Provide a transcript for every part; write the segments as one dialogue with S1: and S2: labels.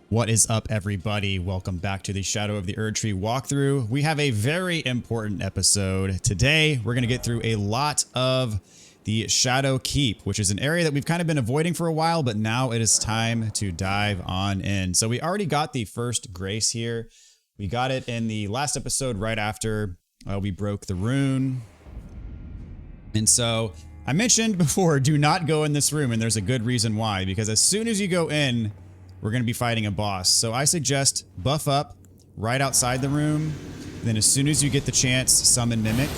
S1: What is up, everybody? Welcome back to the Shadow of the Erdtree walkthrough. We have a very important episode. Today, we're going to get through a lot of the Shadow Keep, which is an area that we've kind of been avoiding for a while, but now it is time to dive on in. So we already got the first grace here. We got it in the last episode right after we broke the rune. And so I mentioned before, do not go in this room, and there's a good reason why, because as soon as you go in, we're going to be fighting a boss. So I suggest buff up right outside the room. Then as soon as you get the chance, summon Mimic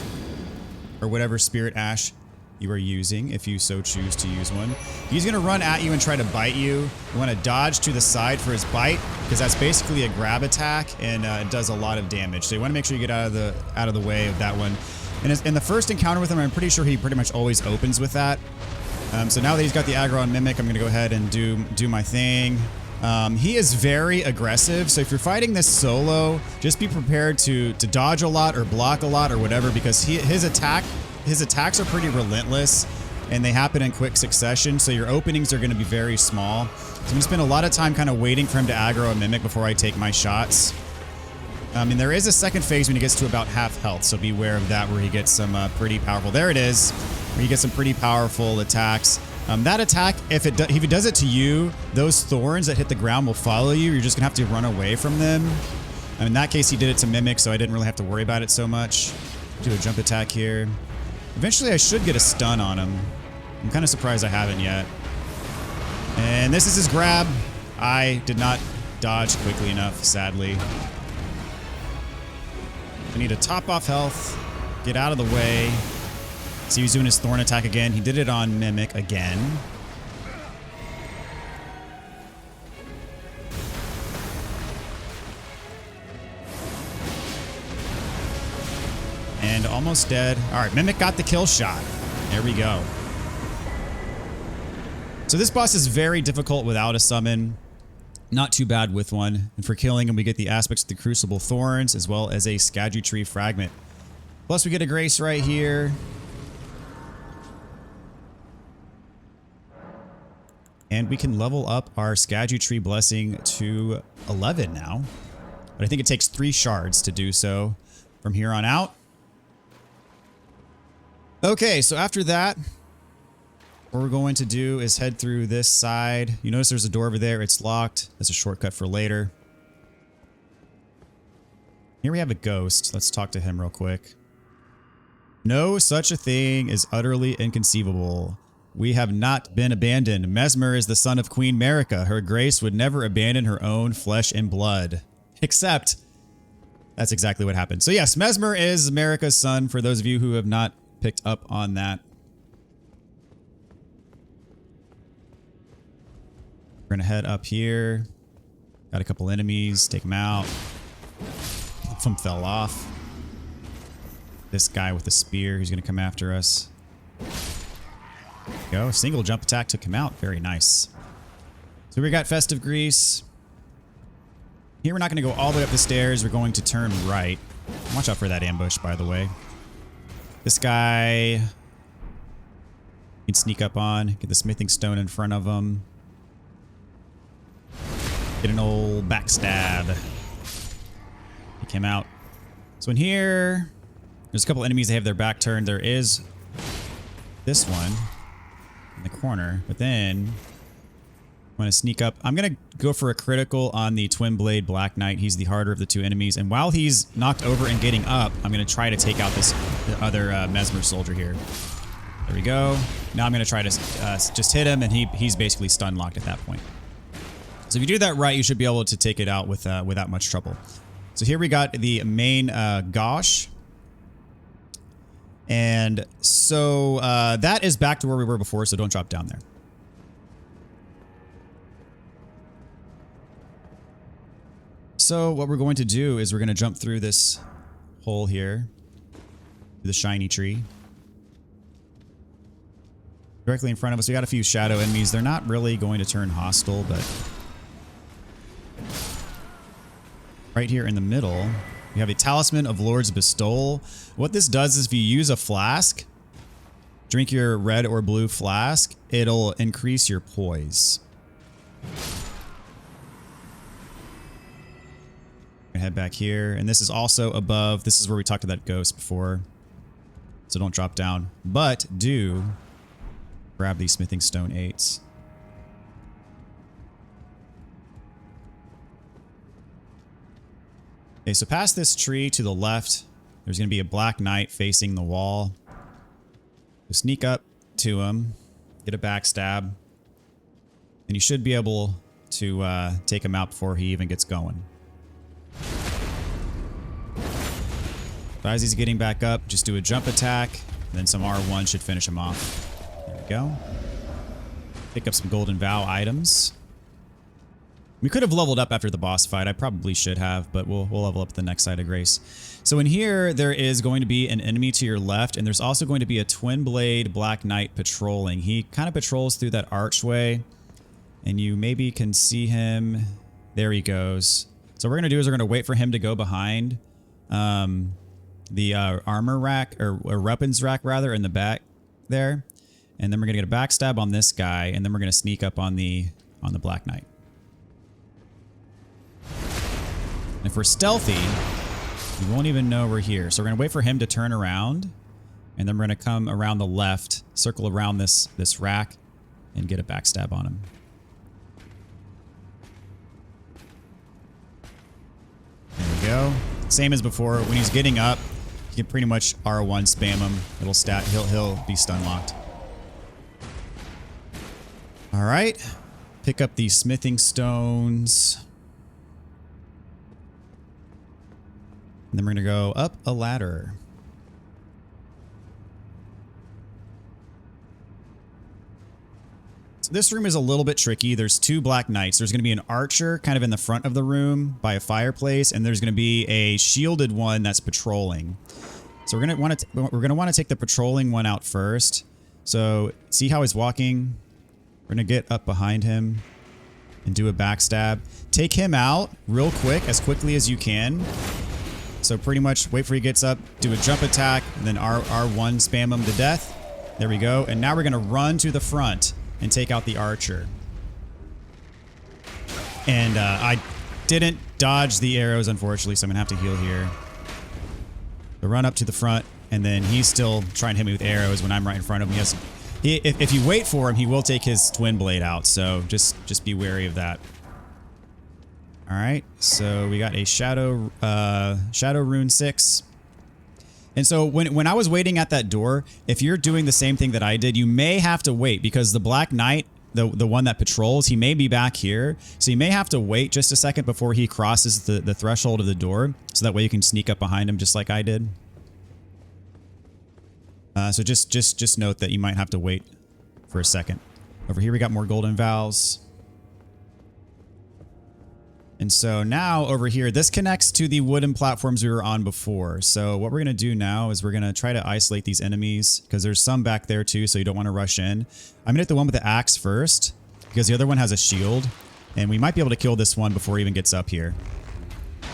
S1: or whatever spirit ash you are using, if you so choose to use one. He's going to run at you and try to bite you. You want to dodge to the side for his bite, because that's basically a grab attack, and it does a lot of damage. So you want to make sure you get out of the way of that one. And in the first encounter with him, I'm pretty sure he pretty much always opens with that. So now that he's got the aggro on Mimic, I'm going to go ahead and do my thing. He is very aggressive, so if you're fighting this solo, just be prepared to dodge a lot or block a lot or whatever, because his attacks are pretty relentless and they happen in quick succession, so your openings are going to be very small. So I'm going to spend a lot of time kind of waiting for him to aggro a Mimic before I take my shots. And there is a second phase when he gets to about half health, so beware of that, where he gets some pretty powerful, there it is, where you get some pretty powerful attacks. That attack, if he does it to you, those thorns that hit the ground will follow you. You're just going to have to run away from them. In that case, he did it to Mimic, so I didn't really have to worry about it so much. Do a jump attack here. Eventually, I should get a stun on him. I'm kind of surprised I haven't yet. And this is his grab. I did not dodge quickly enough, sadly. I need to top off health, get out of the way. So he's doing his thorn attack again. He did it on Mimic again. And almost dead. All right, Mimic got the kill shot. There we go. So this boss is very difficult without a summon. Not too bad with one. And for killing him, we get the aspects of the Crucible Thorns, as well as a Erdtree fragment. Plus, we get a grace right here. And we can level up our Erdtree blessing to 11 now. But I think it takes 3 shards to do so from here on out. Okay, so after that, what we're going to do is head through this side. You notice there's a door over there. It's locked. That's a shortcut for later. Here we have a ghost. Let's talk to him real quick. No such a thing is utterly inconceivable. We have not been abandoned. Mesmer is the son of Queen Marika. Her grace would never abandon her own flesh and blood. Except, that's exactly what happened. So yes, Mesmer is Marika's son, for those of you who have not picked up on that. We're going to head up here. Got a couple enemies. Take them out. One of them fell off. This guy with the spear, he's going to come after us. Go. Single jump attack took him out. Very nice. So we got Festive Grease. Here we're not going to go all the way up the stairs. We're going to turn right. Watch out for that ambush, by the way. This guy, you can sneak up on. Get the smithing stone in front of him. Get an old backstab. He came out. So in here, there's a couple enemies that have their back turned. There is this one in the corner, but then I want to sneak up. I'm going to go for a critical on the Twin Blade Black Knight. He's the harder of the 2 enemies. And while he's knocked over and getting up, I'm going to try to take out this other Mesmer soldier here. There we go. Now I'm going to try to just hit him, and he's basically stun locked at that point. So if you do that right, you should be able to take it out without much trouble. So here we got the main Gosh. And so that is back to where we were before, so don't drop down there. So what we're going to do is we're going to jump through this hole here, the shiny tree. Directly in front of us, we got a few shadow enemies. They're not really going to turn hostile, but right here in the middle, we have a Talisman of Lord's Bestowal. What this does is if you use a flask, drink your red or blue flask, it'll increase your poise. Gonna head back here. And this is also above. This is where we talked to that ghost before. So don't drop down. But do grab these smithing stone 8s. Okay, so past this tree to the left, there's going to be a black knight facing the wall. So sneak up to him, get a backstab, and you should be able to take him out before he even gets going. So as he's getting back up, just do a jump attack, and then some R1 should finish him off. There we go. Pick up some golden vow items. We could have leveled up after the boss fight. I probably should have, but we'll level up at the next side of grace. So in here, there is going to be an enemy to your left, and there's also going to be a twin blade black knight patrolling. He kind of patrols through that archway, and you maybe can see him. There he goes. So what we're going to do is we're going to wait for him to go behind the armor rack, or weapons rack rather, in the back there. And then we're going to get a backstab on this guy, and then we're going to sneak up on the black knight. And if we're stealthy, we won't even know we're here. So we're going to wait for him to turn around, and then we're going to come around the left, circle around this rack, and get a backstab on him. There we go. Same as before. When he's getting up, you can pretty much R1 spam him. It'll stat. He'll be stun locked. All right. Pick up these smithing stones. And then we're going to go up a ladder. So this room is a little bit tricky. There's 2 black knights. There's going to be an archer kind of in the front of the room by a fireplace, and there's going to be a shielded one that's patrolling. So we're going to want to take the patrolling one out first. So see how he's walking? We're going to get up behind him and do a backstab. Take him out real quick, as quickly as you can. So pretty much wait for he gets up, do a jump attack, and then R1 spam him to death. There we go. And now we're going to run to the front and take out the archer. And I didn't dodge the arrows, unfortunately, so I'm going to have to heal here. So run up to the front, and then he's still trying to hit me with arrows when I'm right in front of him. If you wait for him, he will take his twin blade out, so just be wary of that. All right, so we got a shadow rune 6. And so when I was waiting at that door, if you're doing the same thing that I did, you may have to wait, because the black knight, the one that patrols, he may be back here. So you may have to wait just a second before he crosses the threshold of the door, so that way you can sneak up behind him just like I did. So just note that you might have to wait for a second. Over here we got more golden vows. And so now over here, this connects to the wooden platforms we were on before. So what we're going to do now is we're going to try to isolate these enemies, because there's some back there too, so you don't want to rush in. I'm going to hit the one with the axe first, because the other one has a shield, and we might be able to kill this one before he even gets up here.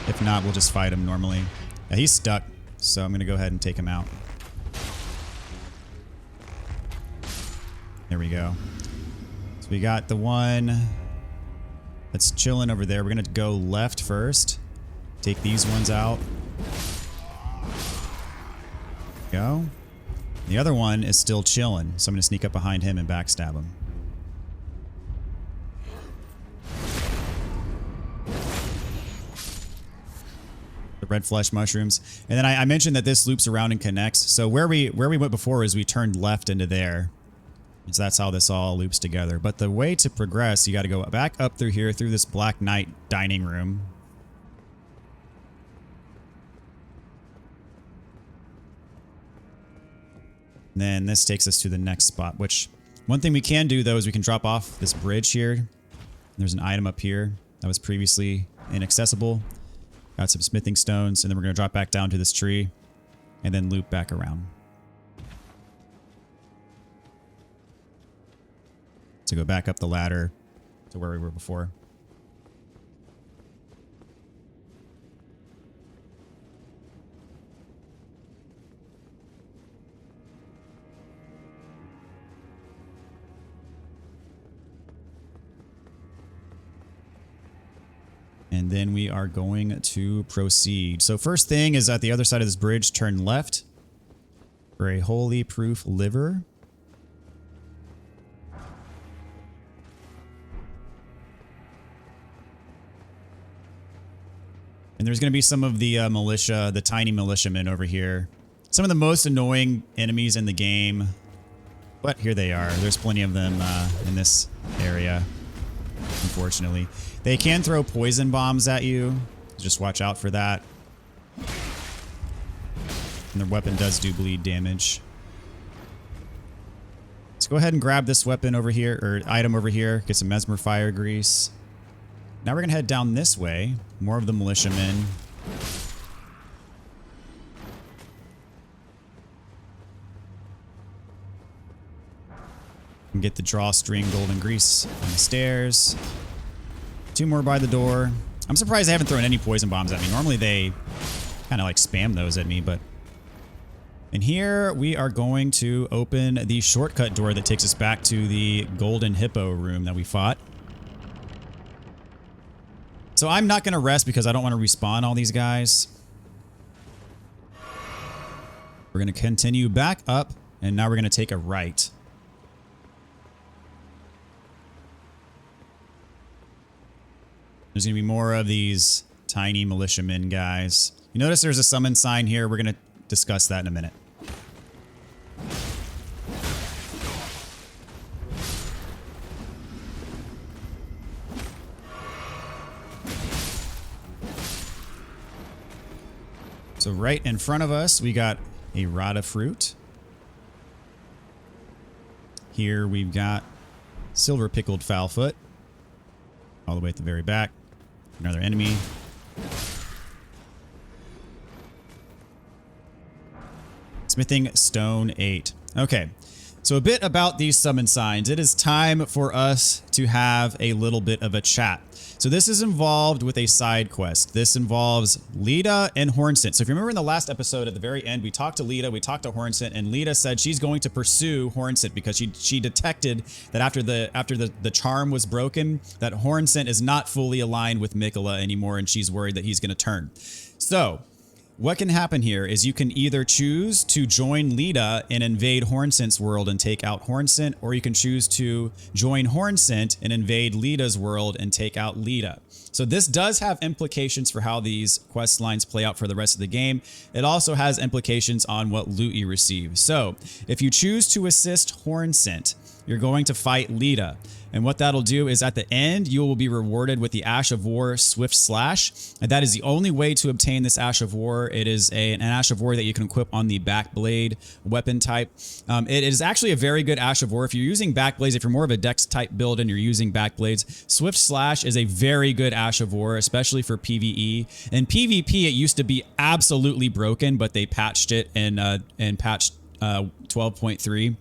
S1: If not, we'll just fight him normally. Yeah, he's stuck, so I'm going to go ahead and take him out. There we go. So we got the one that's chilling over there. We're going to go left first. Take these ones out. Go. The other one is still chilling, so I'm going to sneak up behind him and backstab him. The red flesh mushrooms. And then I mentioned that this loops around and connects. So where we went before is we turned left into there. So that's how this all loops together. But the way to progress, you got to go back up through here, through this Black Knight dining room. And then this takes us to the next spot, which one thing we can do though is we can drop off this bridge here. There's an item up here that was previously inaccessible. Got some smithing stones, and then we're going to drop back down to this tree and then loop back around. To go back up the ladder to where we were before. And then we are going to proceed. So first thing is at the other side of this bridge, turn left for a holy proof liver. And there's going to be some of the militia, the tiny militiamen over here. Some of the most annoying enemies in the game. But here they are. There's plenty of them in this area, unfortunately. They can throw poison bombs at you. Just watch out for that. And their weapon does do bleed damage. Let's go ahead and grab this weapon over here, or item over here. Get some mesmer fire grease. Now we're going to head down this way. More of the militiamen. And get the drawstring golden grease on the stairs. 2 more by the door. I'm surprised they haven't thrown any poison bombs at me. Normally they kind of like spam those at me, but... And here we are going to open the shortcut door that takes us back to the golden hippo room that we fought. So I'm not going to rest because I don't want to respawn all these guys. We're going to continue back up, and now we're going to take a right. There's going to be more of these tiny militiamen guys. You notice there's a summon sign here. We're going to discuss that in a minute. So right in front of us, we got a rata fruit. Here we've got silver pickled fowlfoot. All the way at the very back. Another enemy. Smithing stone 8. Okay. So a bit about these summon signs. It is time for us to have a little bit of a chat. So this is involved with a side quest. This involves Lita and Hornsent. So if you remember in the last episode at the very end, we talked to Lita, we talked to Hornsent, and Lita said she's going to pursue Hornsent because she detected that after the charm was broken, that Hornsent is not fully aligned with Mikola anymore, and she's worried that he's going to turn. So what can happen here is you can either choose to join Lita and invade Hornsent's world and take out Hornsent, or you can choose to join Hornsent and invade Lita's world and take out Lita. So this does have implications for how these quest lines play out for the rest of the game. It also has implications on what loot you receive. So if you choose to assist Hornsent, you're going to fight Lita. And what that'll do is at the end, you will be rewarded with the Ash of War Swift Slash. And that is the only way to obtain this Ash of War. It is an Ash of War that you can equip on the Backblade weapon type. It is actually a very good Ash of War. If you're using Backblades, if you're more of a Dex type build and you're using Backblades, Swift Slash is a very good Ash of War, especially for PvE. In PvP, it used to be absolutely broken, but they patched it in patch 12.3.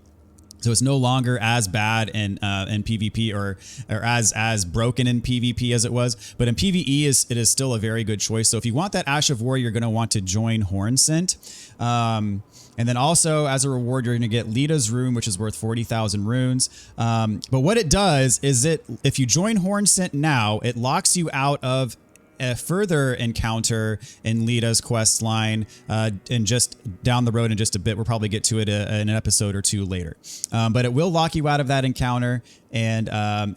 S1: So it's no longer as bad in PvP or as broken in PvP as it was. But in PvE, it is still a very good choice. So if you want that Ash of War, you're going to want to join Hornsent. And then also as a reward, you're going to get Lita's rune, which is worth 40,000 runes. But what it does is if you join Hornsent now, it locks you out of a further encounter in Lita's quest line, and just down the road in just a bit. We'll probably get to it in an episode or two later. But it will lock you out of that encounter, and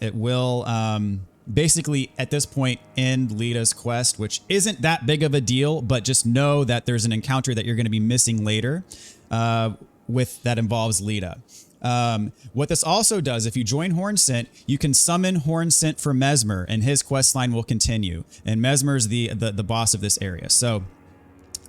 S1: it will basically at this point end Lita's quest, which isn't that big of a deal, but just know that there's an encounter that you're going to be missing later that involves Lita. What this also does, if you join Hornsent, you can summon Hornsent for Mesmer, and his quest line will continue. And Mesmer is the boss of this area. So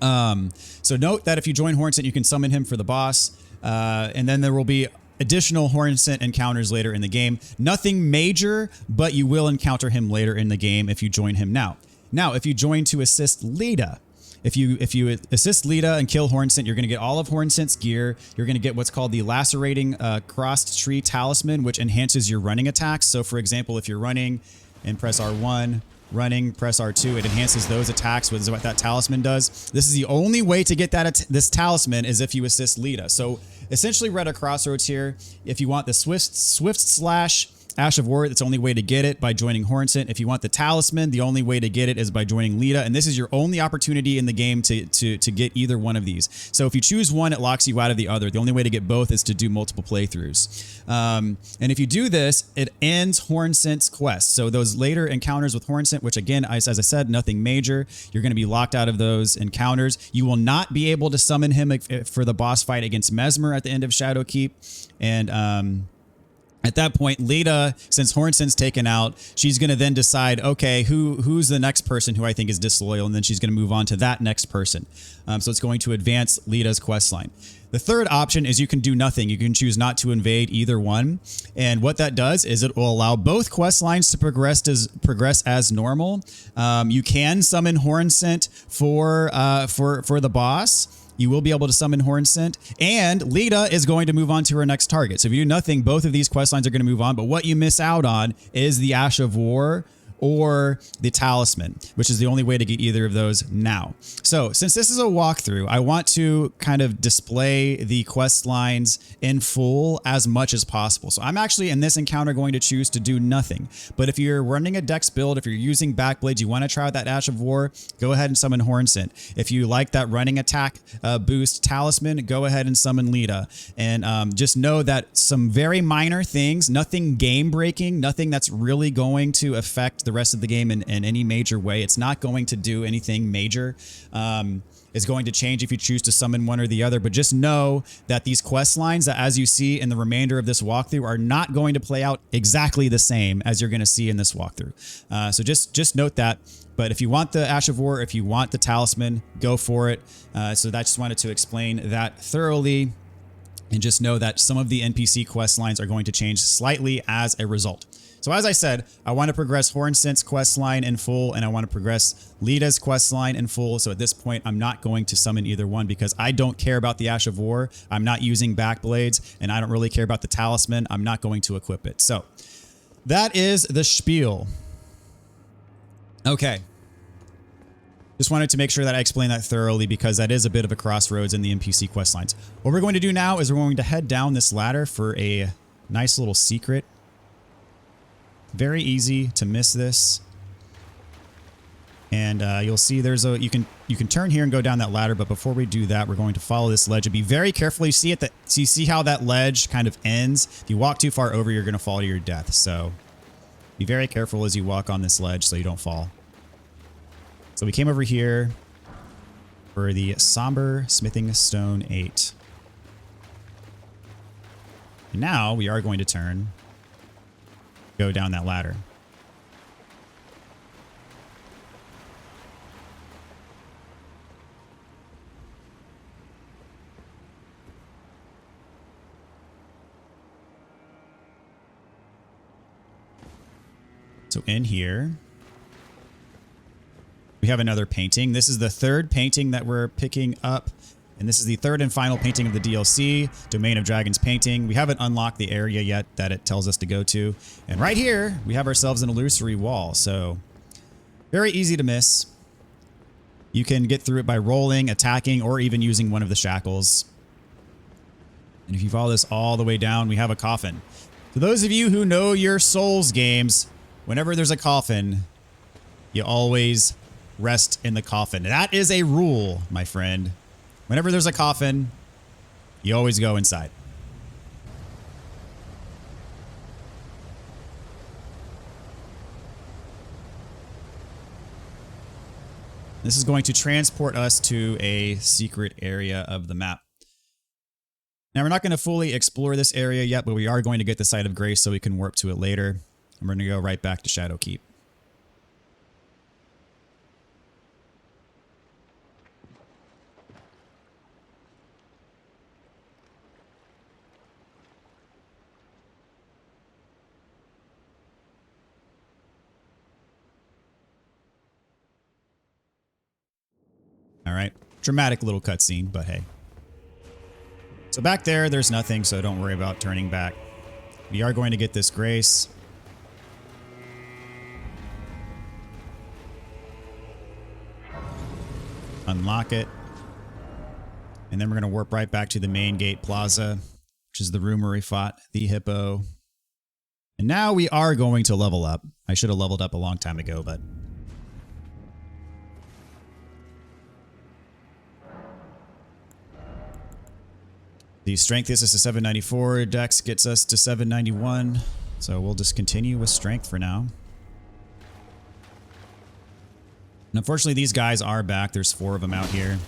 S1: note that if you join Hornsent, you can summon him for the boss, and then there will be additional Hornsent encounters later in the game. Nothing major, but you will encounter him later in the game if you join him now. Now, if you join to assist Lita, if you assist Lita and kill Hornsent, you're going to get all of Hornsent's gear. You're going to get what's called the Lacerating Crossed Tree Talisman, which enhances your running attacks. So, for example, if you're running and press R1, running, press R2, it enhances those attacks, which is what that talisman does. This is the only way to get this talisman is if you assist Lita. So, essentially, we're at a crossroads here. If you want the Swift Slash Ash of War, it's the only way to get it by joining Hornsent. If you want the Talisman, the only way to get it is by joining Lita, and this is your only opportunity in the game to get either one of these. So if you choose one, it locks you out of the other. The only way to get both is to do multiple playthroughs. And if you do this, it ends Hornsent's quest. So those later encounters with Hornsent, which again, as I said, nothing major, you're going to be locked out of those encounters. You will not be able to summon him for the boss fight against Mesmer at the end of Shadowkeep. And at that point, Lita, since Hornsent's taken out, she's going to then decide, okay, who's the next person who I think is disloyal, and then she's going to move on to that next person. So it's going to advance Lita's quest line. The third option is you can do nothing. You can choose not to invade either one. And what that does is it will allow both quest lines to progress as normal. You can summon Hornsent for the boss. You will be able to summon Hornsent, and Lita is going to move on to her next target. So if you do nothing, both of these quest lines are going to move on, but what you miss out on is the Ash of War or the Talisman, which is the only way to get either of those now. So since this is a walkthrough, I want to kind of display the quest lines in full as much as possible. So I'm actually in this encounter going to choose to do nothing. But if you're running a Dex build, if you're using Backblades, you want to try out that Ash of War, go ahead and summon Hornsent. If you like that running attack boost Talisman, go ahead and summon Lita. And just know that some very minor things, nothing game breaking, nothing that's really going to affect the rest of the game in any major way. It's not going to do anything major. Is going to change if you choose to summon one or the other, but just know that these quest lines that, as you see in the remainder of this walkthrough, are not going to play out exactly the same as you're going to see in this walkthrough. So just note that. But if you want the Ash of War, if you want the Talisman, go for it. So I just wanted to explain that thoroughly, and just know that some of the NPC quest lines are going to change slightly as a result. So as I said, I want to progress Hornsent's quest line in full, and I want to progress Lita's quest line in full. So at this point, I'm not going to summon either one because I don't care about the Ash of War. I'm not using Backblades, and I don't really care about the Talisman. I'm not going to equip it. So that is the spiel. Okay. Just wanted to make sure that I explained that thoroughly because that is a bit of a crossroads in the NPC quest lines. What we're going to do now is we're going to head down this ladder for a nice little secret. Very easy to miss this. And you'll see there's a you can turn here and go down that ladder, but before we do that, we're going to follow this ledge and be very careful. You see you see how that ledge kind of ends? If you walk too far over, you're going to fall to your death. So be very careful as you walk on this ledge so you don't fall. So we came over here for the Somber Smithing Stone 8. And now we are going to go down that ladder. So in here, we have another painting. This is the third painting that we're picking up. And this is the third and final painting of the DLC, Domain of Dragons painting. We haven't unlocked the area yet that it tells us to go to. And right here, we have ourselves an illusory wall. So very easy to miss. You can get through it by rolling, attacking, or even using one of the shackles. And if you follow this all the way down, we have a coffin. For those of you who know your Souls games, whenever there's a coffin, you always rest in the coffin. That is a rule, my friend. Whenever there's a coffin, you always go inside. This is going to transport us to a secret area of the map. Now, we're not going to fully explore this area yet, but we are going to get the Site of Grace so we can warp to it later. And we're going to go right back to Shadowkeep. All right, dramatic little cutscene, but hey. So back there's nothing, so don't worry about turning back. We are going to get this grace. Unlock it. And then we're going to warp right back to the main gate plaza, which is the room where we fought the hippo. And now we are going to level up. I should have leveled up a long time ago, but... The strength gets us to 794, dex gets us to 791. So we'll just continue with strength for now. And unfortunately, these guys are back. There's 4 of them out here.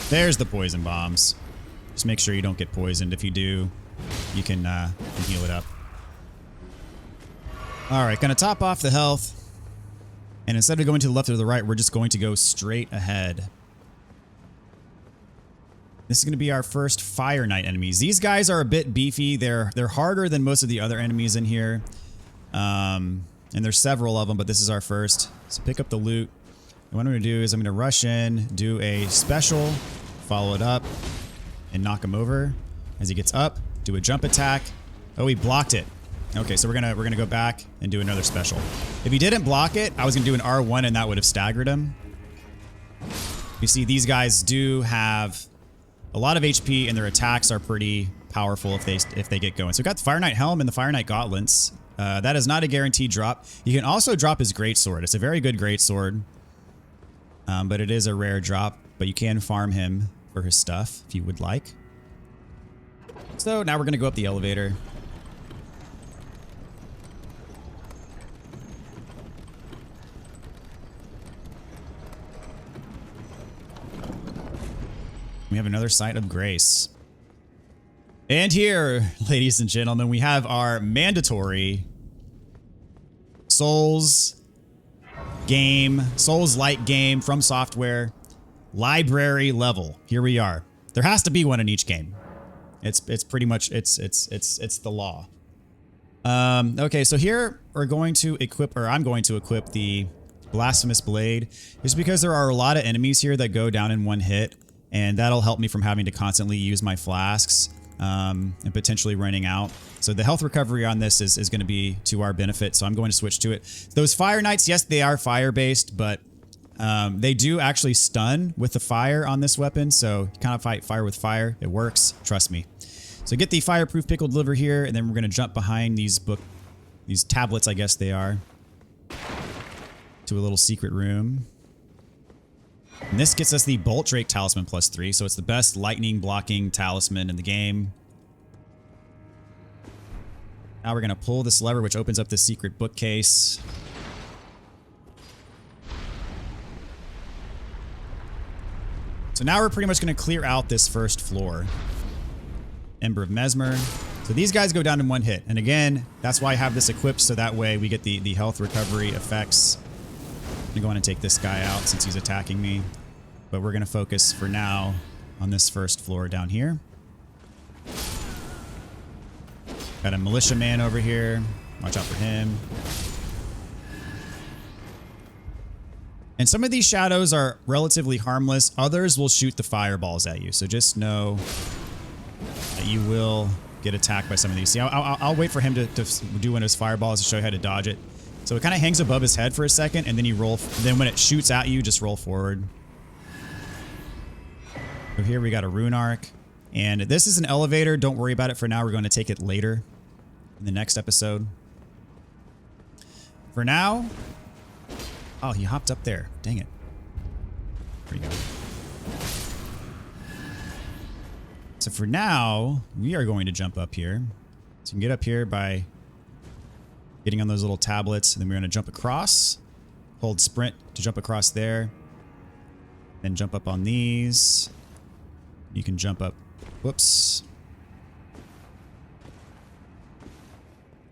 S1: There's the poison bombs. Just make sure you don't get poisoned. If you do, you can heal it up. Alright, gonna top off the health. And instead of going to the left or the right, we're just going to go straight ahead. This is going to be our first Fire Knight enemies. These guys are a bit beefy. They're harder than most of the other enemies in here. And there's several of them, but this is our first. So pick up the loot. And what I'm going to do is I'm going to rush in, do a special, follow it up, and knock him over. As he gets up, do a jump attack. Oh, he blocked it. Okay, so we're gonna go back and do another special. If he didn't block it, I was gonna do an R1 and that would have staggered him. You see, these guys do have a lot of HP and their attacks are pretty powerful if they get going. So we've got the Fire Knight Helm and the Fire Knight Gauntlets. That is not a guaranteed drop. You can also drop his Greatsword. It's a very good Greatsword, but it is a rare drop. But you can farm him for his stuff if you would like. So now we're gonna go up the elevator. We have another Site of Grace. And here, ladies and gentlemen, we have our mandatory Souls-like game from Software library level. Here we are. There has to be one in each game. It's pretty much it's the law. Okay, so here we're going to equip, or I'm going to equip the Blasphemous Blade, just because there are a lot of enemies here that go down in one hit. And that'll help me from having to constantly use my flasks and potentially running out. So the health recovery on this is going to be to our benefit. So I'm going to switch to it. Those Fire Knights, yes, they are fire-based, but they do actually stun with the fire on this weapon. So you kind of fight fire with fire. It works. Trust me. So get the Fireproof Pickled Liver here, and then we're going to jump behind these tablets, I guess they are, to a little secret room. And this gets us the Bolt Drake Talisman +3, so it's the best lightning blocking talisman in the game. Now we're going to pull this lever, which opens up the secret bookcase. So now we're pretty much going to clear out this first floor. Ember of Mesmer. So these guys go down in one hit. And again, that's why I have this equipped, so that way we get the health recovery effects. I'm going to go on and take this guy out since he's attacking me. But we're going to focus for now on this first floor down here. Got a militia man over here. Watch out for him. And some of these shadows are relatively harmless. Others will shoot the fireballs at you. So just know that you will get attacked by some of these. See, I'll wait for him to do one of his fireballs to show you how to dodge it. So it kind of hangs above his head for a second, and then you roll. Then when it shoots at you, just roll forward. So here we got a rune arc, and this is an elevator. Don't worry about it for now. We're going to take it later in the next episode. For now, oh, he hopped up there. Dang it. There you go. So for now, we are going to jump up here. So you can get up here by getting on those little tablets, and then we're going to jump across. Hold sprint to jump across there. Then jump up on these. You can jump up. Whoops.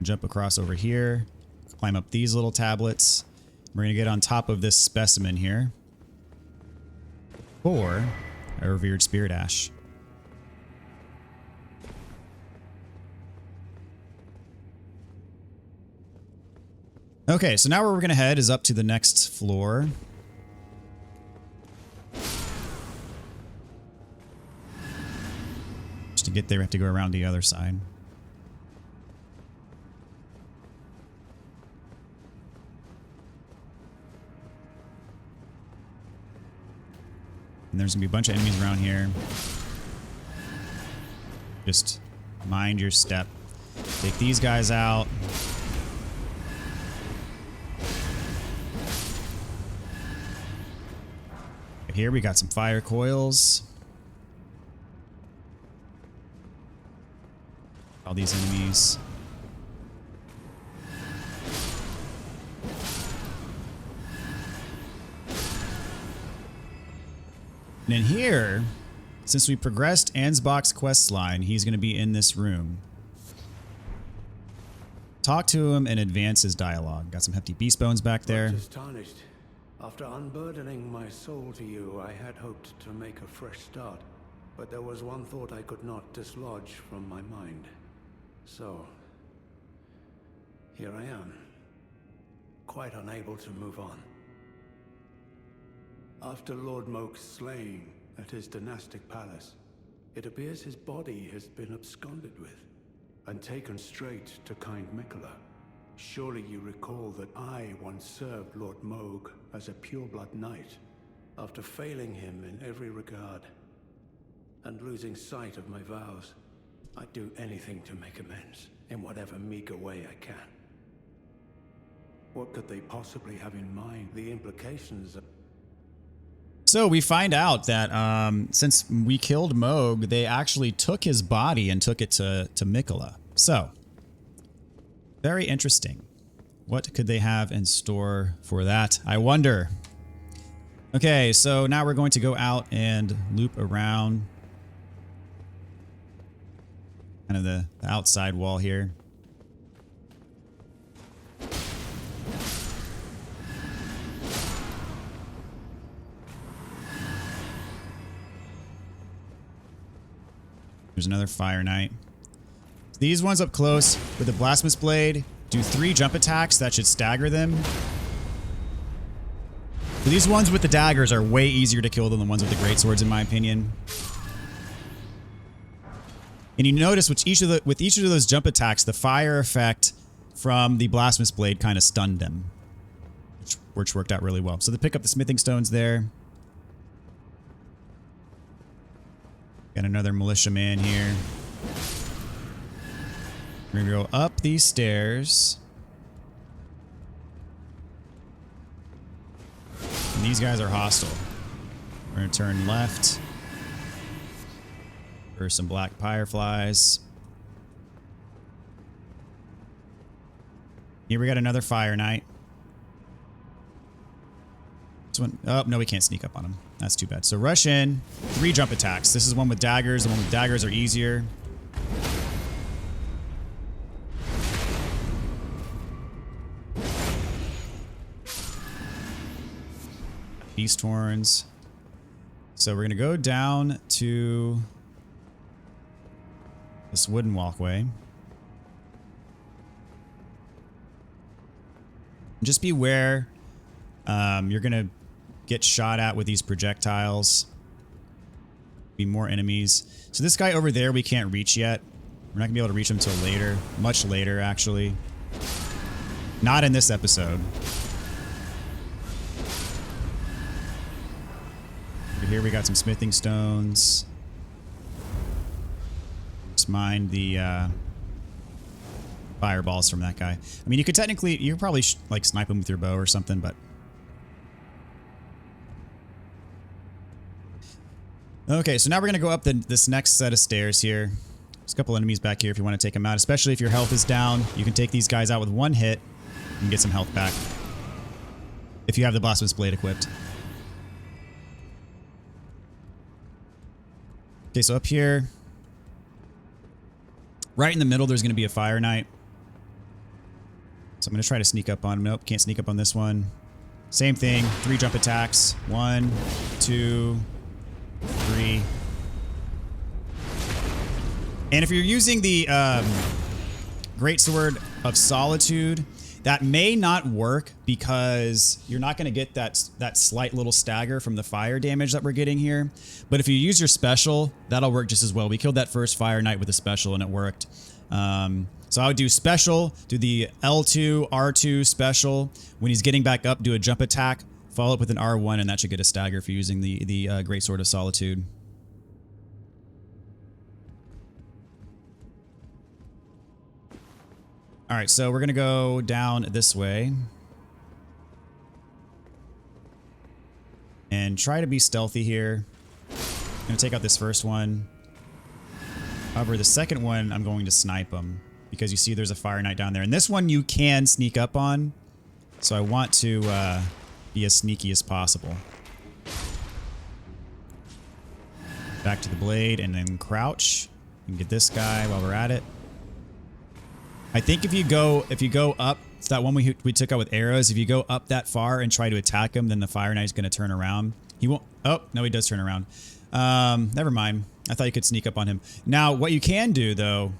S1: Jump across over here. Climb up these little tablets. We're going to get on top of this specimen here. For a revered spirit ash. Okay, so now where we're going to head is up to the next floor. Just to get there, we have to go around the other side. And there's going to be a bunch of enemies around here. Just mind your step. Take these guys out. Here we got some fire coils. All these enemies. And in here, since we progressed Ansbach's quest line, he's going to be in this room. Talk to him and advance his dialogue. Got some hefty beast bones back there.
S2: Tarnished. After unburdening my soul to you, I had hoped to make a fresh start, but there was one thought I could not dislodge from my mind. So, here I am, quite unable to move on. After Lord Moke's slaying at his dynastic palace, it appears his body has been absconded with and taken straight to kind Mikola. Surely you recall that I once served Lord Moog as a pureblood knight, after failing him in every regard and losing sight of my vows. I'd do anything to make amends, in whatever meager way I can. What could they possibly have in mind? The implications of...
S1: So we find out that since we killed Moog, they actually took his body and took it to Mikola. So, very interesting. What could they have in store for that? I wonder. Okay, so now we're going to go out and loop around kind of the outside wall here. There's another Fire Knight. These ones up close with the Blasphemous Blade do 3 jump attacks that should stagger them. So these ones with the daggers are way easier to kill than the ones with the great swords, in my opinion. And you notice with each of those jump attacks, the fire effect from the Blasphemous Blade kind of stunned them, which worked out really well. So they pick up the smithing stones there. Got another militiaman here. We're gonna go up these stairs. And these guys are hostile. We're gonna turn left for some black fireflies. Here we got another Fire Knight. This one, oh no, we can't sneak up on him. That's too bad. So rush in, 3 jump attacks. This is one with daggers. The one with daggers are easier. Beast horns. So we're gonna go down to this wooden walkway. Just beware. You're gonna get shot at with these projectiles. Be more enemies. So this guy over there we can't reach yet. We're not gonna be able to reach him until later. Much later, actually. Not in this episode. Over here we got some smithing stones. Just mind the fireballs from that guy. I mean, you could probably like snipe him with your bow or something, but okay, so now we're going to go up this next set of stairs here. There's a couple enemies back here if you want to take them out, especially if your health is down. You can take these guys out with 1 hit and get some health back if you have the Blasphemous Blade equipped. Okay, so up here, right in the middle, there's going to be a Fire Knight. So I'm going to try to sneak up on him. Nope, can't sneak up on this one. Same thing, 3 jump attacks. 1, 2... 3. And if you're using the Great Sword of Solitude, that may not work because you're not going to get that slight little stagger from the fire damage that we're getting here. But if you use your special, that'll work just as well. We killed that first Fire Knight with a special and it worked. So I would do special, do the L2, R2 special. When he's getting back up, do a jump attack Follow up with an R1 and that should get a stagger for using the Great Sword of Solitude. Alright, so we're going to go down this way. And try to be stealthy here. I'm going to take out this first one. However, the second one, I'm going to snipe him. Because you see there's a Fire Knight down there. And this one you can sneak up on. So I want to be as sneaky as possible. Back to the blade and then crouch. And get this guy while we're at it. I think if you go up, it's that one we took out with arrows. If you go up that far and try to attack him, then the Fire Knight's going to turn around. He won't. Oh, no, he does turn around. Never mind. I thought you could sneak up on him. Now, what you can do, though,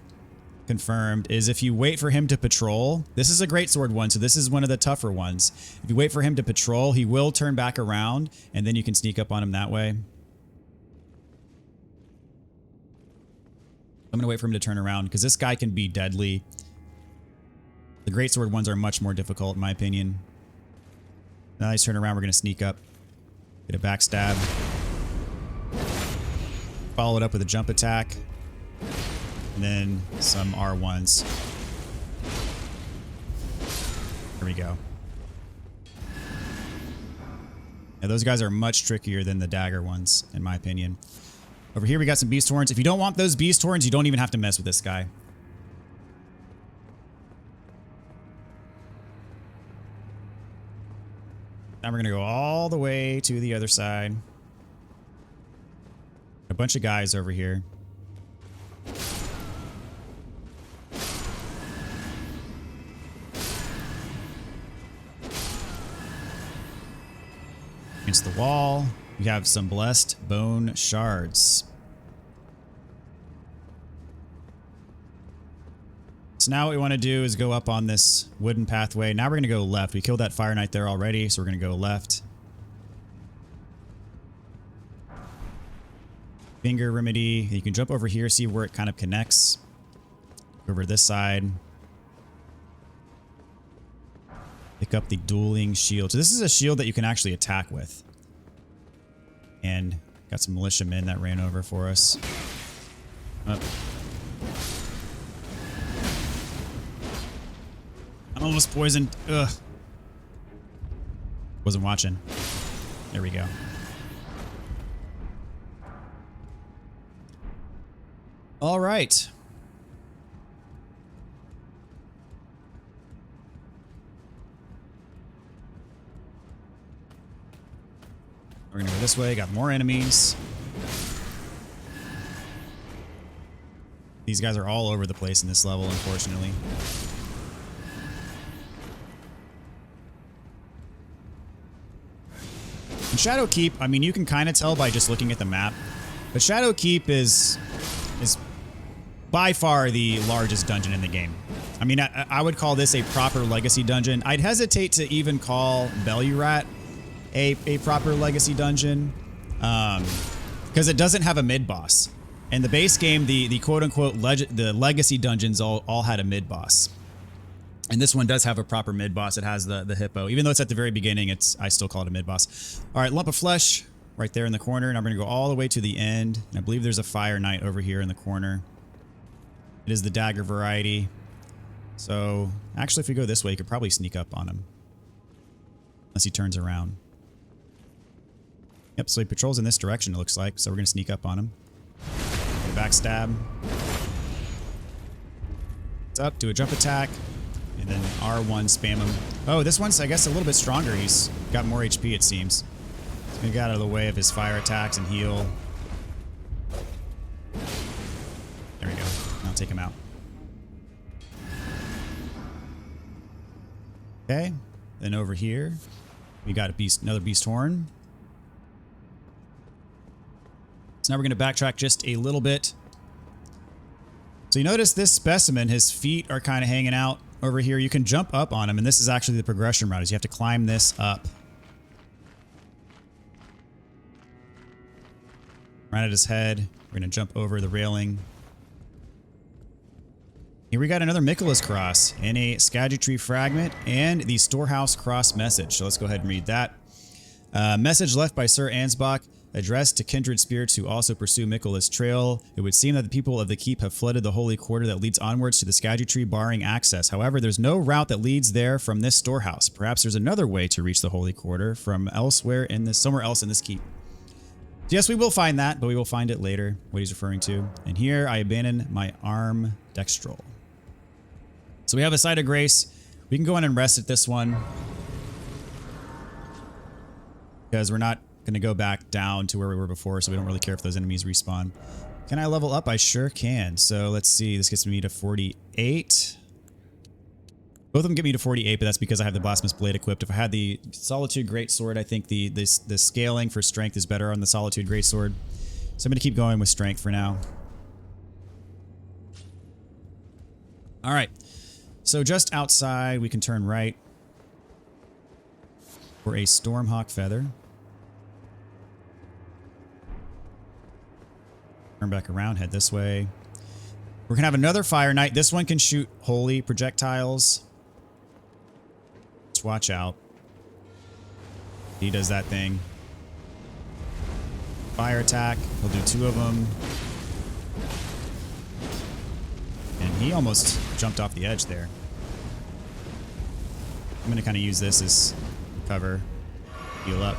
S1: confirmed, is if you wait for him to patrol. This is a Great Sword one, so this is one of the tougher ones. If you wait for him to patrol, he will turn back around, and then you can sneak up on him that way. I'm going to wait for him to turn around, because this guy can be deadly. The Great Sword ones are much more difficult, in my opinion. Now he's turned around, we're going to sneak up. Get a backstab. Follow it up with a jump attack. And then some R1s. There we go. Now those guys are much trickier than the dagger ones, in my opinion. Over here we got some beast horns. If you don't want those beast horns, you don't even have to mess with this guy. Now we're going to go all the way to the other side. A bunch of guys over here. Against the wall, we have some blessed bone shards. So now what we want to do is go up on this wooden pathway. Now we're going to go left. We killed that Fire Knight there already, so we're going to go left. Finger Remedy. You can jump over here, see where it kind of connects. Over this side. Pick up the dueling shield. So this is a shield that you can actually attack with. And got some militiamen that ran over for us. Up. I'm almost poisoned. Ugh. Wasn't watching. There we go. All right. We're gonna go this way. Got more enemies. These guys are all over the place in this level, unfortunately. In Shadow Keep, I mean, you can kind of tell by just looking at the map, but Shadow Keep is by far the largest dungeon in the game. I mean, I would call this a proper legacy dungeon. I'd hesitate to even call Bellurat a proper legacy dungeon, because it doesn't have a mid-boss. In the base game, the quote-unquote the legacy dungeons all had a mid-boss. And this one does have a proper mid-boss. It has the hippo. Even though it's at the very beginning, I still call it a mid-boss. All right, lump of flesh right there in the corner. And I'm going to go all the way to the end. And I believe there's a Fire Knight over here in the corner. It is the dagger variety. So, actually, if we go this way, you could probably sneak up on him. Unless he turns around. Yep, so he patrols in this direction, it looks like. So we're going to sneak up on him. Backstab. It's up, do a jump attack. And then R1 spam him. Oh, this one's, I guess, a little bit stronger. He's got more HP, it seems. He's going to get out of the way of his fire attacks and heal. There we go. Now take him out. Okay. Then over here, we got another beast horn. So now we're going to backtrack just a little bit. So you notice this specimen, his feet are kind of hanging out over here. You can jump up on him, and this is actually the progression route, is you have to climb this up. Right at his head. We're going to jump over the railing. Here we got another Michaelis cross and a Erdtree fragment and the Storehouse cross message. So let's go ahead and read that. Message left by Sir Ansbach, addressed to kindred spirits who also pursue Michaelis Trail. It would seem that the people of the keep have flooded the holy quarter that leads onwards to the Erdtree, barring access. However, there's no route that leads there from this storehouse. Perhaps there's another way to reach the holy quarter from elsewhere in this, somewhere else in this keep. Yes, we will find that, but we will find it later, what he's referring to. And here I abandon my arm dextral. So we have a site of grace. We can go in and rest at this one, because we're not going to go back down to where we were before, so we don't really care if those enemies respawn. Can I level up? I sure can. So let's see. This gets me to 48. Both of them get me to 48, but that's because I have the Blasphemous Blade equipped. If I had the Solitude Greatsword, I think the scaling for strength is better on the Solitude Greatsword. So I'm going to keep going with strength for now. All right. So just outside, we can turn right for a Stormhawk Feather. Turn back around, head this way. We're going to have another Fire Knight. This one can shoot holy projectiles. Just watch out. He does that thing. Fire attack. He'll do 2 of them. And he almost jumped off the edge there. I'm going to kind of use this as cover. Heal up.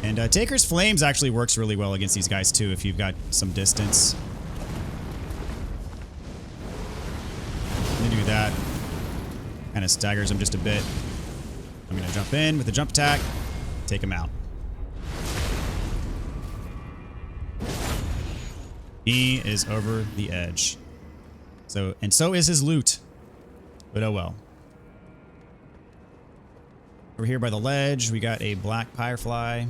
S1: And Taker's Flames actually works really well against these guys too if you've got some distance. I'm going to do that. Kind of staggers him just a bit. I'm going to jump in with the jump attack. Take him out. He is over the edge. And so is his loot. But oh well. Over here by the ledge, we got a black firefly.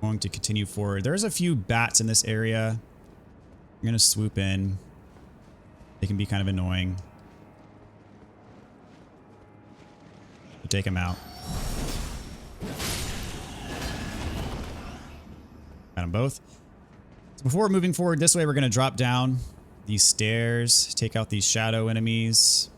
S1: Going to continue forward. There's a few bats in this area. I'm going to swoop in. They can be kind of annoying. We'll take them out. Got them both. So before moving forward this way, we're going to drop down these stairs, take out these shadow enemies.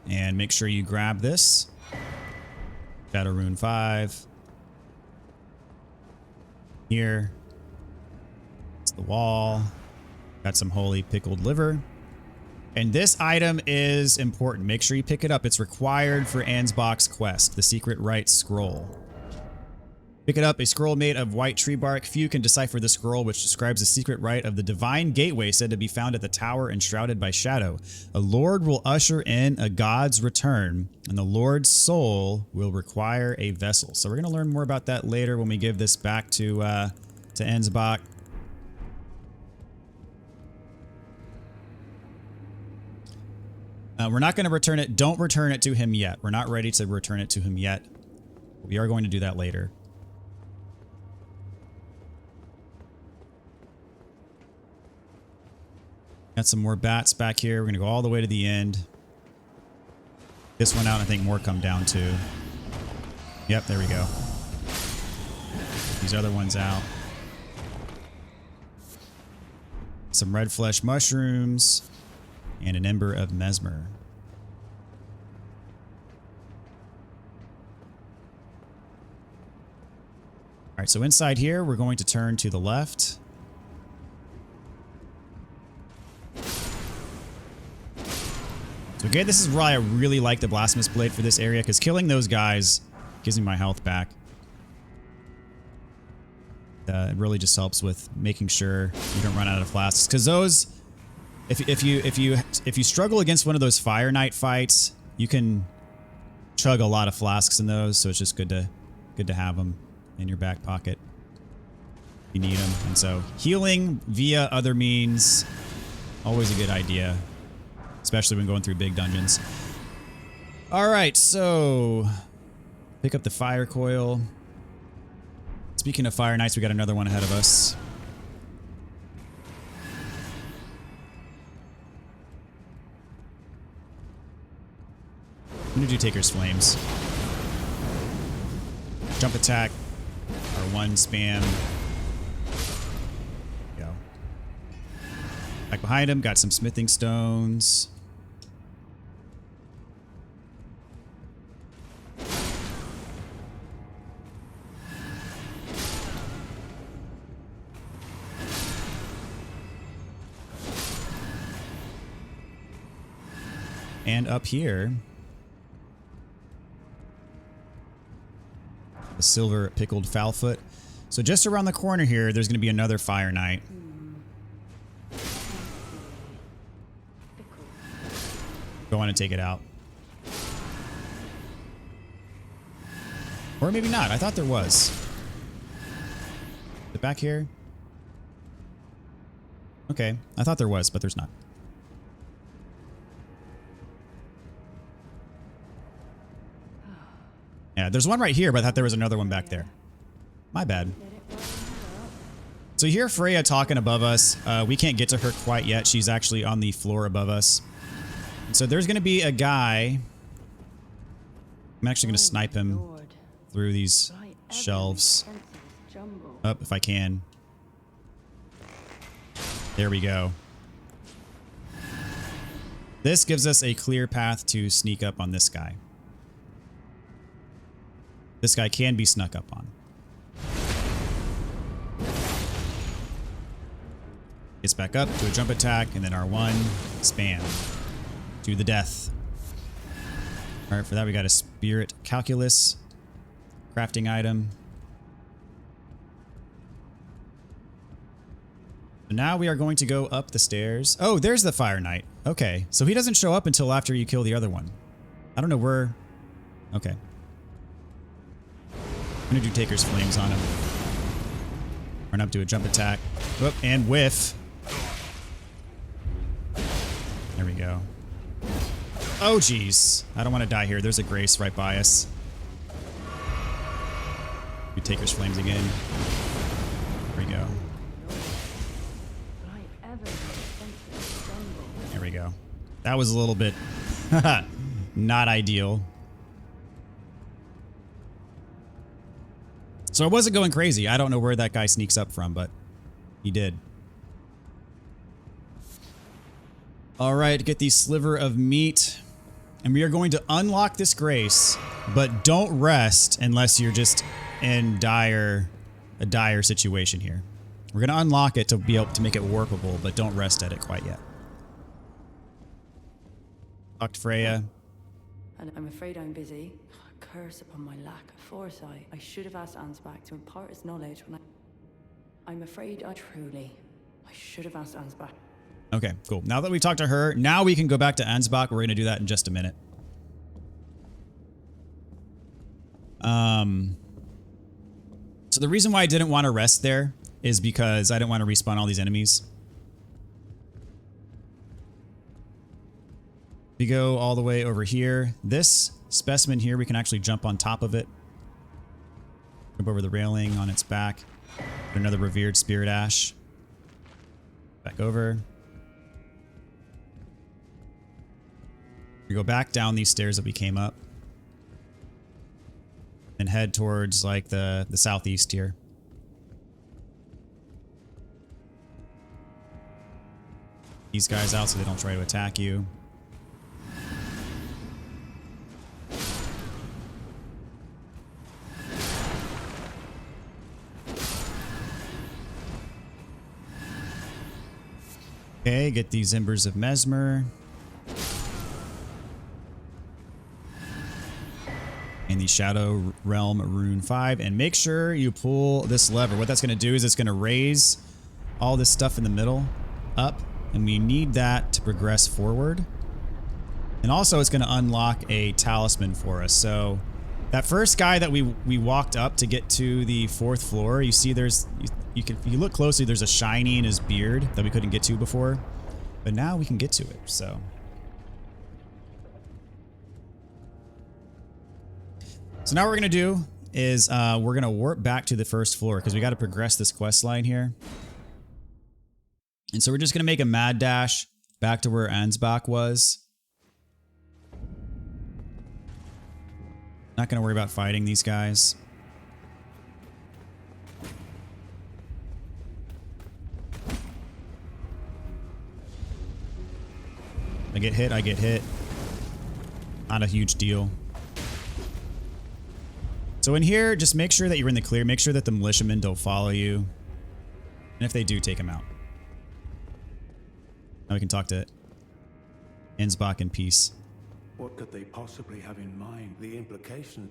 S1: And make sure you grab this. Shadow Rune 5. Here. It's the wall. Got some holy pickled liver. And this item is important. Make sure you pick it up. It's required for Ansbach's quest, the Secret Rite Scroll. Pick it up, a scroll made of white tree bark. Few can decipher the scroll, which describes the secret rite of the divine gateway said to be found at the tower enshrouded by shadow. A lord will usher in a god's return, and the lord's soul will require a vessel. So we're going to learn more about that later when we give this back to Ansbach. We're not going to return it. Don't return it to him yet. We're not ready to return it to him yet. We are going to do that later. Got some more bats back here. We're going to go all the way to the end. This one out, I think more come down too. Yep, there we go. These other ones out. Some red flesh mushrooms. And an ember of mesmer. Alright, so inside here, we're going to turn to the left. So again, this is why I really like the Blasphemous Blade for this area, because killing those guys gives me my health back. It really just helps with making sure you don't run out of flasks. Because those, if you struggle against one of those Fire Knight fights, you can chug a lot of flasks in those. So it's just good to have them in your back pocket. You need them, and so healing via other means, always a good idea. Especially when going through big dungeons. Alright, so pick up the fire coil. Speaking of Fire Knights, we got another one ahead of us. I'm gonna do Taker's Flames. Jump attack. R1 spam. Go. Back behind him, got some smithing stones. And up here, the silver pickled fowlfoot. So just around the corner here, there's going to be another Fire Knight. Go on and take it out. Or maybe not. I thought there was. Is it back here? Okay. I thought there was, but there's not. Yeah, there's one right here, but I thought there was another one back there. My bad. So you hear Freya talking above us. We can't get to her quite yet. She's actually on the floor above us. And so there's going to be a guy. I'm actually going to snipe him through these shelves. Up if I can. There we go. This gives us a clear path to sneak up on this guy. This guy can be snuck up on. Gets back up to a jump attack, and then R1, spam. To the death. Alright, for that we got a spirit calculus. Crafting item. So now we are going to go up the stairs. Oh, there's the Fire Knight. Okay, so he doesn't show up until after you kill the other one. I don't know where... Okay. I'm gonna do Taker's Flames on him. Run up to a jump attack. Whoop, and whiff. There we go. Oh, jeez. I don't want to die here. There's a Grace right by us. Do Taker's Flames again. There we go. There we go. That was a little bit not ideal. So I wasn't going crazy. I don't know where that guy sneaks up from, but he did. All right, get the sliver of meat. And we are going to unlock this Grace, but don't rest unless you're just in a dire situation here. We're going to unlock it to be able to make it workable, but don't rest at it quite yet. Talk to Freya.
S3: And I'm afraid I'm busy. Curse upon my lack of foresight. I should have asked Ansbach to impart his knowledge when I'm afraid I should have asked Ansbach.
S1: Okay, cool. Now that we talked to her, now we can go back to Ansbach. We're going to do that in just a minute. So the reason why I didn't want to rest there is because I didn't want to respawn all these enemies. We go all the way over here. This specimen here, we can actually jump on top of it. Jump over the railing on its back. Another revered spirit ash. Back over. We go back down these stairs that we came up. And head towards like the southeast here. These guys out so they don't try to attack you. Okay, get these Embers of Mesmer. And the Shadow Realm Rune 5. And make sure you pull this lever. What that's going to do is it's going to raise all this stuff in the middle up. And we need that to progress forward. And also it's going to unlock a talisman for us. So that first guy that we walked up to get to the 4th floor, you see there's... If you look closely, there's a shiny in his beard that we couldn't get to before. But now we can get to it, so... So now what we're going to do is we're going to warp back to the 1st floor because we got to progress this quest line here. And so we're just going to make a mad dash back to where Ansbach was. Not going to worry about fighting these guys. I get hit, I get hit. Not a huge deal. So in here, just make sure that you're in the clear. Make sure that the militiamen don't follow you. And if they do, take them out. Now we can talk to Ansbach in peace.
S2: What could they possibly have in mind? The implication.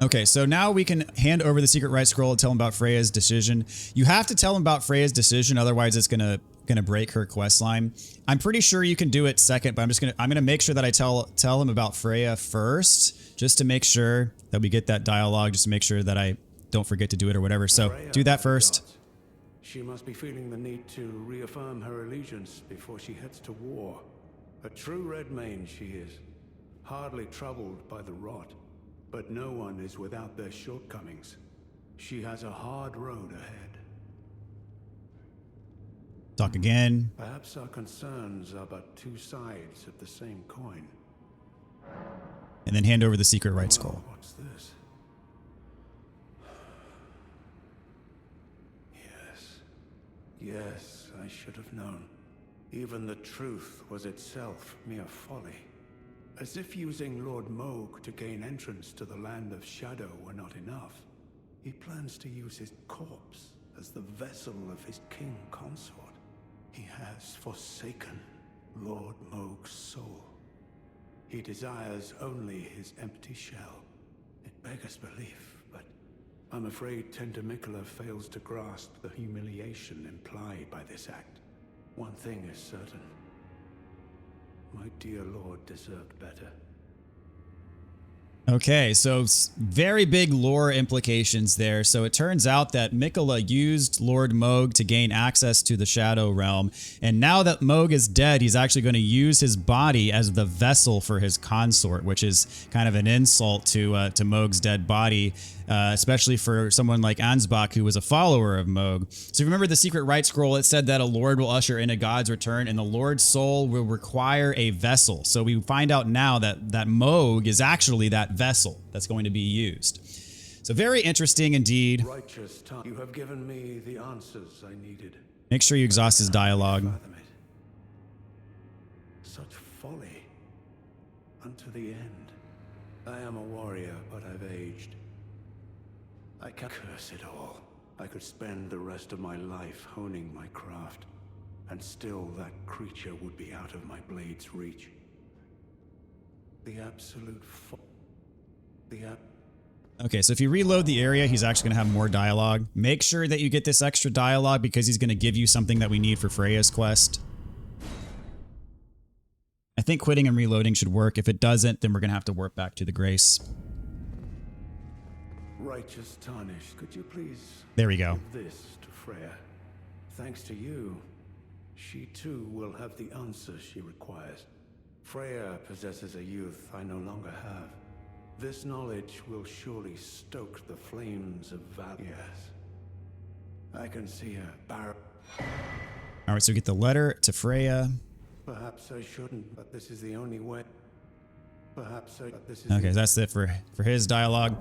S1: Okay, so now we can hand over the secret right scroll and tell him about Freya's decision. You have to tell him about Freya's decision, otherwise it's gonna break her quest line. I'm pretty sure you can do it second, but I'm gonna make sure that I tell him about Freya first, just to make sure that we get that dialogue, just to make sure that I don't forget to do it or whatever. So
S2: Freya
S1: do that first.
S2: She must be feeling the need to reaffirm her allegiance before she heads to war. A true Redmane she is, hardly troubled by the rot. But no one is without their shortcomings. She has a hard road ahead.
S1: Talk again.
S2: Perhaps our concerns are but two sides of the same coin.
S1: And then hand over the secret right scroll.
S2: What's this? Yes, I should have known. Even the truth was itself mere folly. As if using Lord Moog to gain entrance to the Land of Shadow were not enough, he plans to use his corpse as the vessel of his king consort. He has forsaken Lord Moog's soul. He desires only his empty shell. It beggars belief, but I'm afraid Tender Mikola fails to grasp the humiliation implied by this act. One thing is certain. My dear lord deserved better.
S1: Okay, so very big lore implications there. So it turns out that Mikola used Lord Moog to gain access to the Shadow Realm. And now that Moog is dead, he's actually going to use his body as the vessel for his consort, which is kind of an insult to Moog's dead body, especially for someone like Ansbach, who was a follower of Moog. So remember the secret right scroll, it said that a lord will usher in a god's return, and the lord's soul will require a vessel. So we find out now that Moog is actually that vessel that's going to be used. So very interesting indeed.
S2: Righteous time, you have given me the answers I needed.
S1: Make sure you exhaust his dialogue.
S2: Fathom it. Such folly. Unto the end. I am a warrior, but I've aged. I can't curse it all. I could spend the rest of my life honing my craft, and still that creature would be out of my blade's reach. The absolute
S1: Okay, so if you reload the area, he's actually going to have more dialogue. Make sure that you get this extra dialogue because he's going to give you something that we need for Freya's quest. I think quitting and reloading should work. If it doesn't, then we're going to have to warp back to the Grace.
S2: Righteous Tarnish, could you please
S1: There we go.
S2: give this to Freya? Thanks to you, she too will have the answers she requires. Freya possesses a youth I no longer have. This knowledge will surely stoke the flames of valor. Yes. I can see her barrel.
S1: All right, so we get the letter to Freya.
S2: Perhaps I shouldn't, but this is the only way.
S1: Okay, that's it for his dialogue.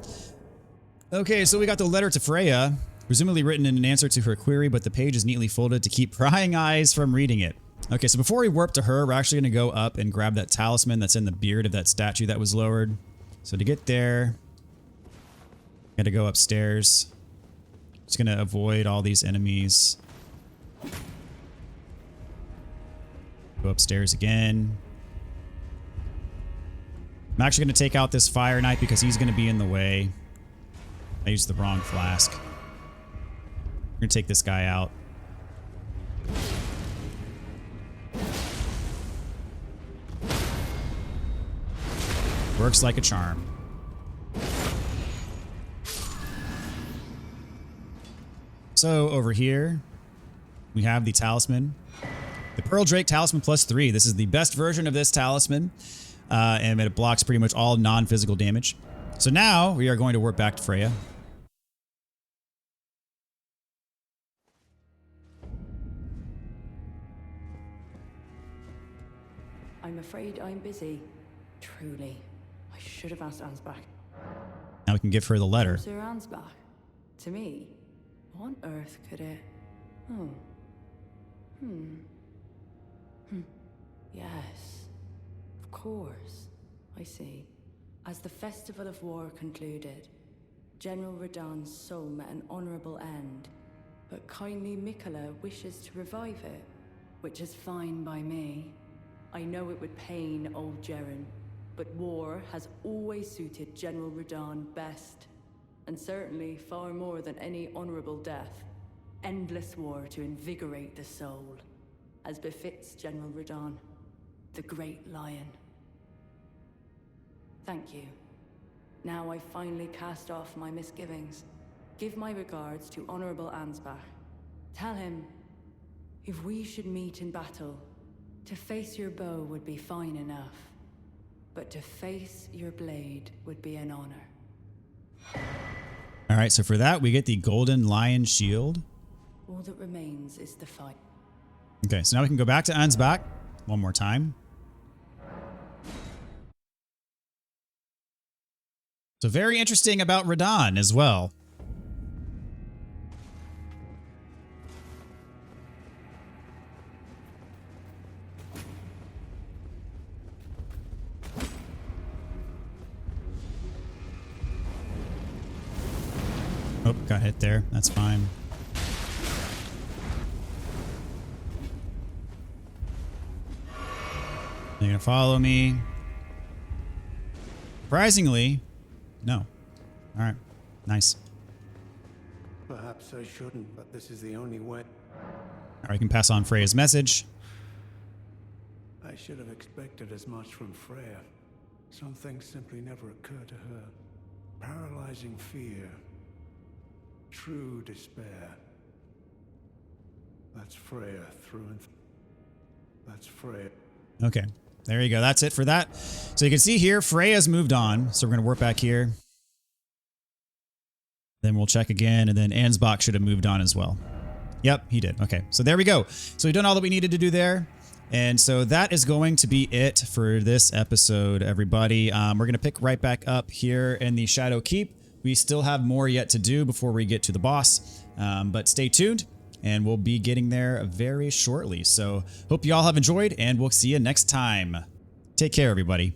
S1: Okay, so we got the letter to Freya, presumably written in an answer to her query, but the page is neatly folded to keep prying eyes from reading it. Okay, so before we warp to her, we're actually going to go up and grab that talisman that's in the beard of that statue that was lowered. So to get there, got to go upstairs. Just going to avoid all these enemies. Go upstairs again. I'm actually going to take out this Fire Knight because he's going to be in the way. I used the wrong flask. We're going to take this guy out. Works like a charm. So over here, we have the talisman. The Pearl Drake Talisman +3. This is the best version of this talisman, and it blocks pretty much all non-physical damage. So now we are going to warp back to Freya.
S3: I'm afraid I'm busy. Truly. I should have asked Ansbach.
S1: Now we can give her the letter.
S3: Sir Ansbach? To me? What on earth could it... Oh. Yes. Of course. I see. As the Festival of War concluded, General Radahn's soul met an honorable end, but kindly Mikola wishes to revive it, which is fine by me. I know it would pain old Jeren, but war has always suited General Radahn best, and certainly far more than any honorable death. Endless war to invigorate the soul, as befits General Radahn, the great lion. Thank you. Now I finally cast off my misgivings. Give my regards to Honorable Ansbach. Tell him, if we should meet in battle, to face your bow would be fine enough, but to face your blade would be an honor.
S1: All right, so for that, we get the Golden Lion Shield.
S3: All that remains is the fight.
S1: Okay, so now we can go back to Ansbach one more time. So very interesting about Radahn as well. Oh, got hit there. That's fine. They're gonna follow me. Surprisingly, no. All right. Nice.
S2: Perhaps I shouldn't, but this is the only way.
S1: All right, we can pass on Freya's message.
S2: I should have expected as much from Freya. Some things simply never occur to her. Paralyzing fear. True despair. That's Freya through and through. That's Freya.
S1: Okay. There you go. That's it for that. So you can see here, Freya's moved on. So we're going to warp back here. Then we'll check again. And then Ansbach should have moved on as well. Yep, he did. Okay. So there we go. So we've done all that we needed to do there. And so that is going to be it for this episode, everybody. We're going to pick right back up here in the Shadow Keep. We still have more yet to do before we get to the boss. But stay tuned. And we'll be getting there very shortly. So hope you all have enjoyed, and we'll see you next time. Take care, everybody.